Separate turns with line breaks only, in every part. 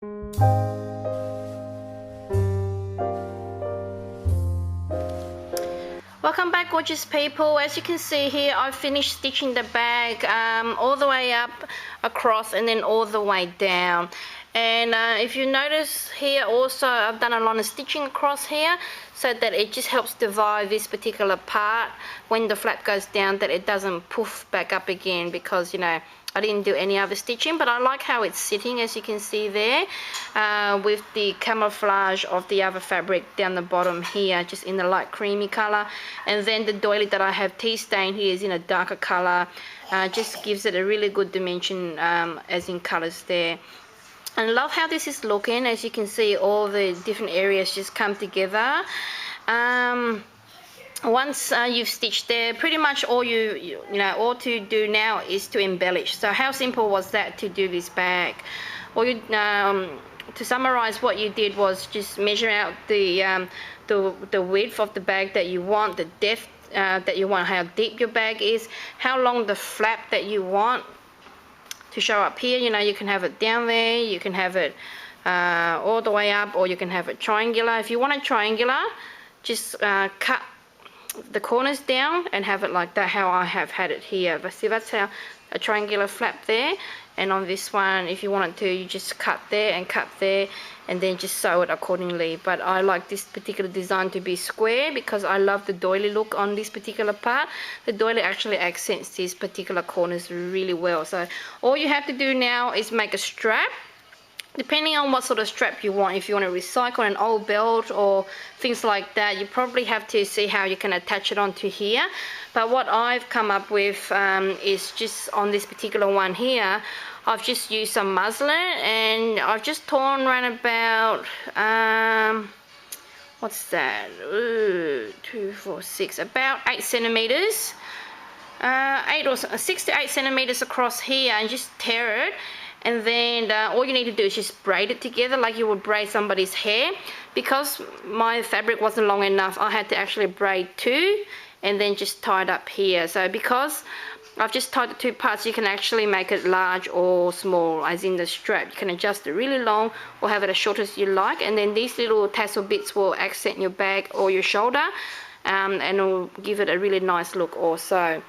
Welcome back, gorgeous people. As you can see here, I've finished stitching the bag all the way up across and then all the way down. And if you notice here also, I've done a lot of stitching across here so that it just helps divide this particular part when the flap goes down, that it doesn't poof back up again, because, you know, I didn't do any other stitching. But I like how it's sitting, as you can see there, with the camouflage of the other fabric down the bottom here, just in the light creamy color. And then the doily that I have tea stain here is in a darker color. Just gives it a really good dimension, as in colors there. And I love how this is looking. As you can see, all the different areas just come together. Once you've stitched there, pretty much all all to do now is to embellish. So how simple was that to do this bag? All you, to summarize, what you did was just measure out the width of the bag that you want, the depth that you want, how deep your bag is, how long the flap that you want to show up here. You know, you can have it down there, you can have it all the way up, or you can have it triangular. If you want it triangular, just cut the corners down and have it like that, how I have had it here. But see, that's how a triangular flap there. And on this one, if you wanted to, you just cut there and cut there, and then just sew it accordingly. But I like this particular design to be square because I love the doily look on this particular part. The doily actually accents these particular corners really well. So all you have to do now is make a strap, depending on what sort of strap you want. If you want to recycle an old belt or things like that, you probably have to see how you can attach it onto here. But what I've come up with is just on this particular one here, I've just used some muslin, and I've just torn around about what's that, 2, 4, 6, about 8 centimeters, 6 to 8 centimeters across here, and just tear it. And then all you need to do is just braid it together like you would braid somebody's hair. Because my fabric wasn't long enough, I had to actually braid 2 and then just tie it up here. So because I've just tied the 2 parts, you can actually make it large or small, as in the strap. You can adjust it really long or have it as short as you like. And then these little tassel bits will accent your bag or your shoulder, and it will give it a really nice look also.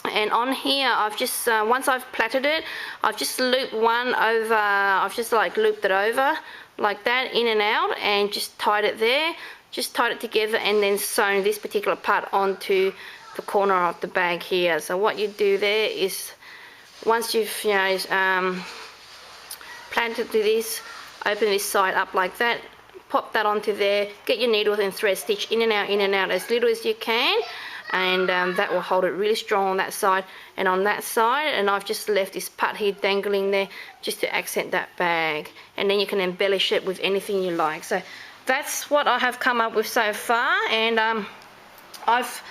And on here, I've just once I've plaited it, I've just looped one over. I've just like looped it over like that, in and out, and just tied it there. Just tied it together and then sewn this particular part onto the corner of the bag here. So what you do there is, once you've planted this, open this side up like that, pop that onto there, get your needles and thread stitch in and out as little as you can. And that will hold it really strong on that side and on that side. And I've just left this part here dangling there just to accent that bag, and then you can embellish it with anything you like. So that's what I have come up with so far. And I've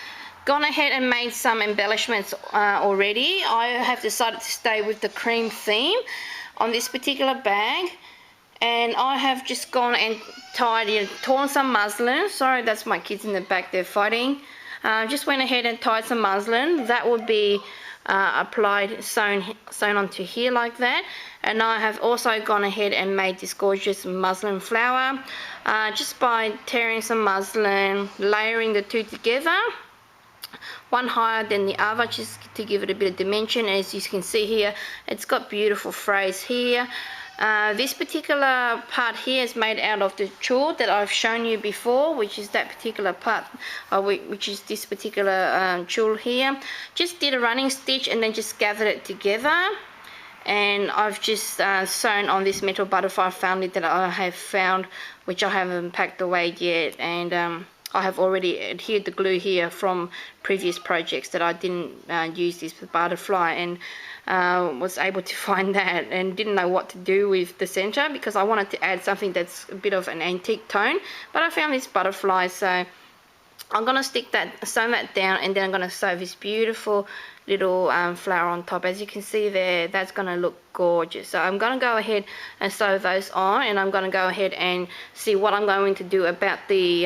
gone ahead and made some embellishments already. I have decided to stay with the cream theme on this particular bag. And I have just gone and torn some muslin. Sorry, that's my kids in the back, they're fighting. Just went ahead and tied some muslin. That would be applied, sewn onto here like that. And I have also gone ahead and made this gorgeous muslin flower just by tearing some muslin, layering the 2 together, one higher than the other, just to give it a bit of dimension. As you can see here, it's got beautiful frays here. This particular part here is made out of the tulle that I've shown you before, which is that particular part, which is this particular tulle here. Just did a running stitch and then just gathered it together. And I've just sewn on this metal butterfly foundry that I have found, which I haven't packed away yet. And I have already adhered the glue here from previous projects that I didn't use this butterfly, and was able to find that and didn't know what to do with the center, because I wanted to add something that's a bit of an antique tone, but I found this butterfly. So I'm going to sew that down, and then I'm going to sew this beautiful little flower on top. As you can see there, that's going to look gorgeous. So I'm going to go ahead and sew those on, and I'm going to go ahead and see what I'm going to do about the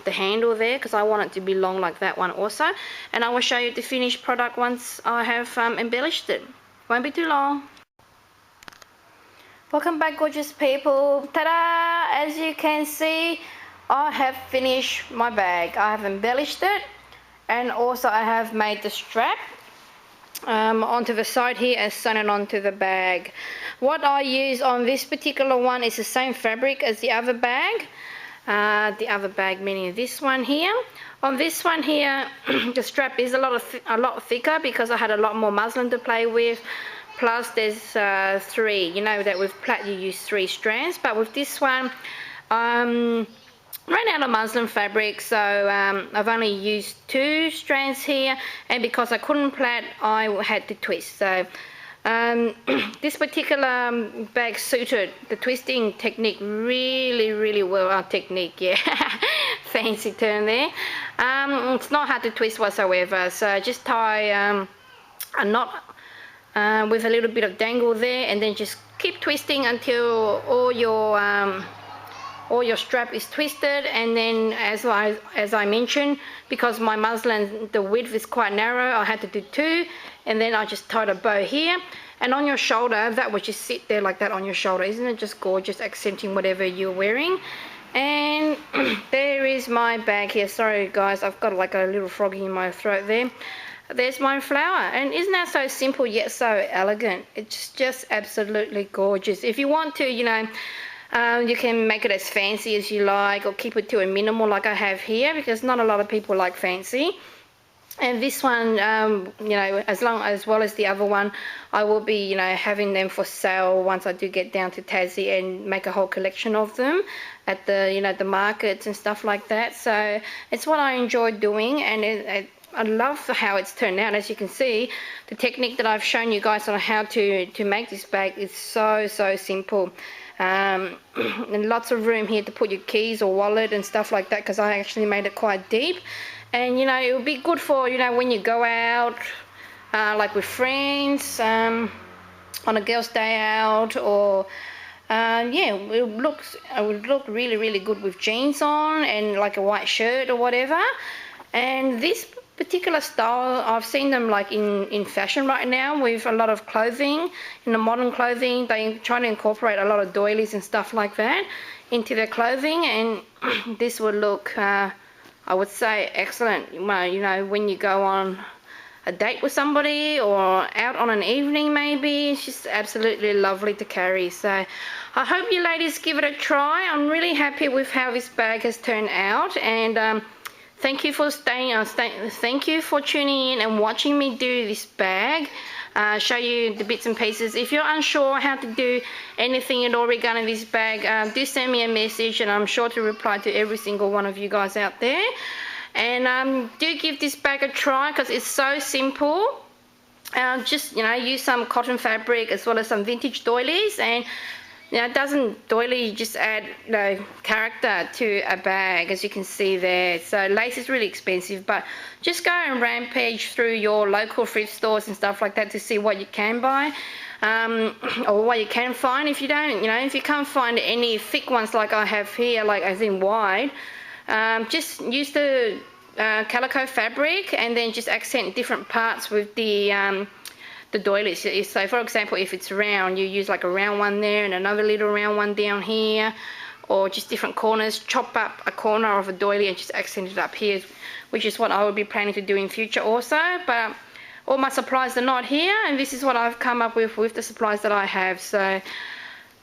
handle there, because I want it to be long like that one also. And I will show you the finished product once I have embellished it. Won't be too long. Welcome back, gorgeous people. Ta-da! As you can see, I have finished my bag. I have embellished it, and also I have made the strap onto the side here and sewn it onto the bag. What I use on this particular one is the same fabric as the other bag. The other bag meaning this one here. On this one here, the strap is a lot thicker because I had a lot more muslin to play with. Plus there's three, you know that with plait you use 3 strands, but with this one ran out of muslin fabric, so I've only used 2 strands here, and because I couldn't plait I had to twist. So this particular bag suited the twisting technique really well. Technique, yeah. Fancy term there. It's not hard to twist whatsoever, so just tie a knot with a little bit of dangle there, and then just keep twisting until all your strap is twisted. And then as I mentioned, because my muslin, the width is quite narrow, I had to do 2, and then I just tied a bow here. And on your shoulder, that would just sit there like that on your shoulder. Isn't it just gorgeous, accenting whatever you're wearing? And there is my bag here. Sorry guys, I've got like a little froggy in my throat there. There's my flower, and isn't that so simple yet so elegant? It's just absolutely gorgeous. If you want to, you know, you can make it as fancy as you like, or keep it to a minimal like I have here, because not a lot of people like fancy. And this one, you know, as well as the other one, I will be, you know, having them for sale once I do get down to Tassie and make a whole collection of them at the, you know, the markets and stuff like that. So it's what I enjoy doing, and I love how it's turned out. As you can see, the technique that I've shown you guys on how to make this bag is so simple. And lots of room here to put your keys or wallet and stuff like that, because I actually made it quite deep. And you know, it would be good for, you know, when you go out like with friends on a girls' day out, or yeah, it would look really good with jeans on and like a white shirt or whatever. And this particular style, I've seen them like in fashion right now with a lot of clothing, in the modern clothing. They try to incorporate a lot of doilies and stuff like that into their clothing, and this would look, I would say, excellent. Well, you know, when you go on a date with somebody or out on an evening maybe, it's just absolutely lovely to carry. So I hope you ladies give it a try. I'm really happy with how this bag has turned out, and thank you for thank you for tuning in and watching me do this bag, show you the bits and pieces. If you're unsure how to do anything at all regarding this bag, do send me a message, and I'm sure to reply to every single one of you guys out there. And do give this bag a try, because it's so simple. Just, you know, use some cotton fabric as well as some vintage doilies, and now, it doesn't doily just add, you know, character to a bag, as you can see there. So lace is really expensive, but just go and rampage through your local thrift stores and stuff like that to see what you can buy, or what you can find. If you don't, you know, if you can't find any thick ones like I have here, like as in wide, just use the calico fabric, and then just accent different parts with the doilies. So for example, if it's round, you use like a round one there and another little round one down here, or just different corners. Chop up a corner of a doily and just accent it up here, which is what I will be planning to do in future also. But all my supplies are not here, and this is what I've come up with the supplies that I have. So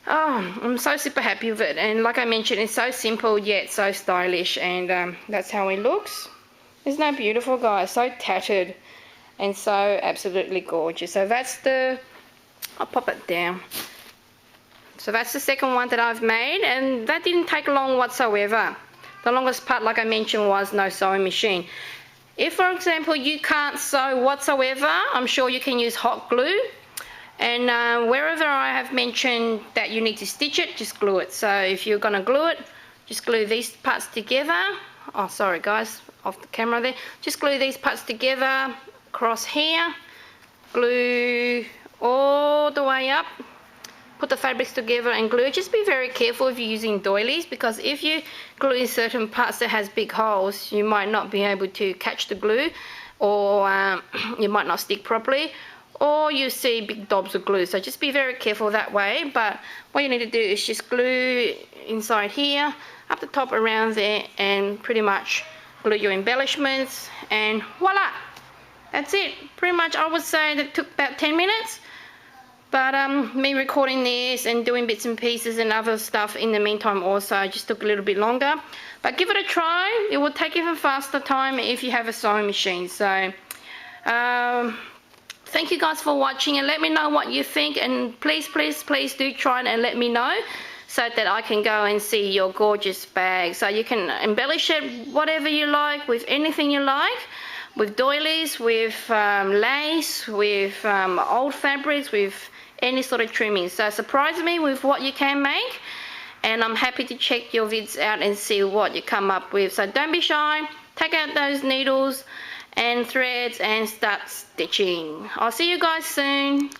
I'm so super happy with it, and like I mentioned, it's so simple yet so stylish, and that's how it looks. Isn't that beautiful, guys? So tattered and so absolutely gorgeous. So that's I'll pop it down. So that's the second one that I've made, and that didn't take long whatsoever. The longest part, like I mentioned, was no sewing machine. If, for example, you can't sew whatsoever, I'm sure you can use hot glue. And wherever I have mentioned that you need to stitch it, just glue it. So if you're going to glue it, just glue these parts together. Oh, sorry guys, off the camera there. Just glue these parts together across here. Glue all the way up. Put the fabrics together and glue. Just be very careful if you're using doilies, because if you glue in certain parts that has big holes, you might not be able to catch the glue, or you might not stick properly. or you see big dobs of glue. So just be very careful that way. But what you need to do is just glue inside here, up the top around there, and pretty much glue your embellishments, and voila, that's it. Pretty much I would say that took about 10 minutes. But me recording this and doing bits and pieces and other stuff in the meantime also just took a little bit longer. But give it a try. It will take even faster time if you have a sewing machine. So thank you guys for watching, and let me know what you think, and please do try it and let me know so that I can go and see your gorgeous bag. So you can embellish it whatever you like, with anything you like, with doilies, with lace, with old fabrics, with any sort of trimming. So surprise me with what you can make, and I'm happy to check your vids out and see what you come up with. So don't be shy, take out those needles and threads and start stitching. I'll see you guys soon.